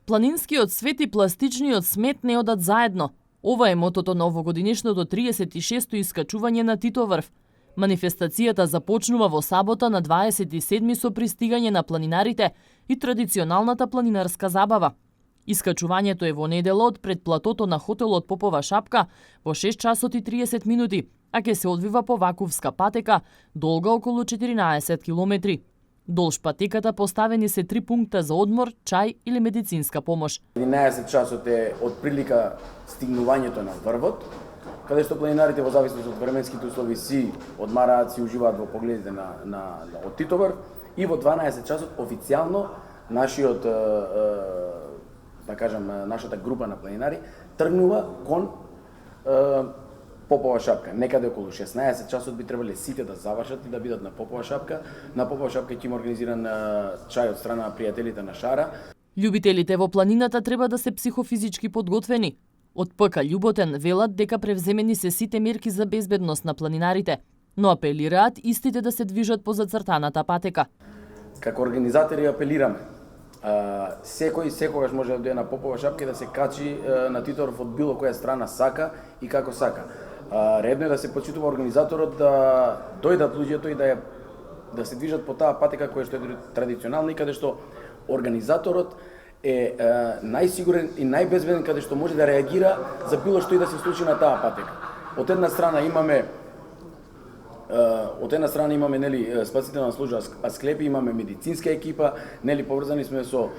Планинскиот свет и пластичниот смет не одат заедно. Ова е мотото на овогодинешното 36-то искачување на Титоврв. Манифестацијата започнува во сабота на 27 со пристигање на планинарите и традиционалната планинарска забава. Искачувањето е во недела од пред платото на хотелот Попова шапка во 6 часот и 30 минути, а ќе се одвива по вакувска патека, долга околу 14 километри. Долж патеката поставени се 3 пункта за одмор, чај или медицинска помош. 11 часот е од прилика стигнувањето на врвот, каде што планинарите во зависност од временските услови си одмараат, си уживаат во погледите од Титоврв, и во 12 часот официјално нашиот нашата група на планинари тргнува кон Попова шапка. Некаде околу 16 часот би требале сите да завршат и да бидат на Попова шапка. На Попова шапка ќе има организиран чај од страна на пријателите на Шара. Љубителите во планината треба да се психофизички подготвени. Од ПК Љуботен велат дека превземени се сите мерки за безбедност на планинарите, но апелираат истите да се движат по зацртаната патека. Како организатори апелираме секој секогаш може да дојде на Попова шапка и да се качи на Титоврв од било која страна сака и како сака. Редно е да се почитува организаторот да дојдат луѓето и да се движат по таа патека која што е традиционална и каде што организаторот е најсигурен и најбезбеден, каде што може да реагира за било што и да се случи на таа патека. Од една страна имаме нели спасителна служба Асклепи, имаме медицинска екипа, нели поврзани сме со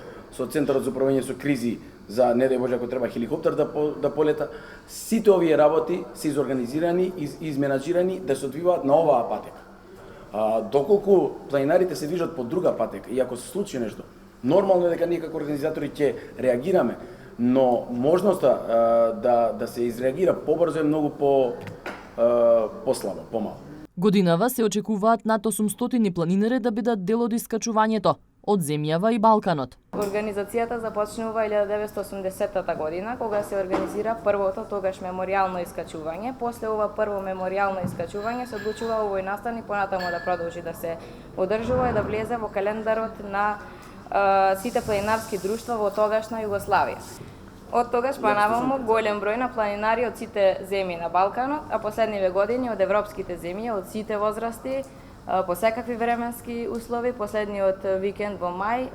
Центарот за управување со кризи, за не дај Боже ако треба хеликоптер да полета. Сите овие работи се изорганизирани и изменаџирани да се одвиваат на оваа патека. Доколку планинарите се движат по друга патека и ако се случи нешто, нормално е дека ние како организатори ќе реагираме, но можноста да се изреагира побрзо е многу послаба, помало. Годинава се очекуваат над 800 планинари да бидат дел од искачувањето од земјава и Балканот. Организацијата започнува 1980 година, кога се организира првото тогаш меморијално искачување. После ова прво меморијално искачување се одлучува овој настан и понатаму да продолжи да се одржува и да влезе во календарот на сите планинарски друштва во тогашна Југославија. Од тогаш па наваму голем број на планинари од сите земји на Балканот, а последниве години од европските земји, од сите возрасти, по секакви временски услови, последниот викенд во мај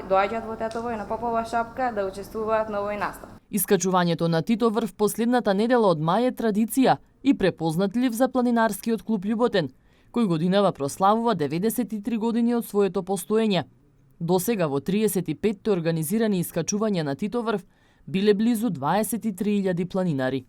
доаѓаат во Тетово и на Попова шапка да учествуваат на овој настан. Искачувањето на Титоврв последната недела од мај е традиција и препознатлив за планинарскиот клуб Љуботен, кој годинава прославува 93 години од своето постоење. Досега во 35 организирани искачувања на Титоврв биле близу 23.000 планинари.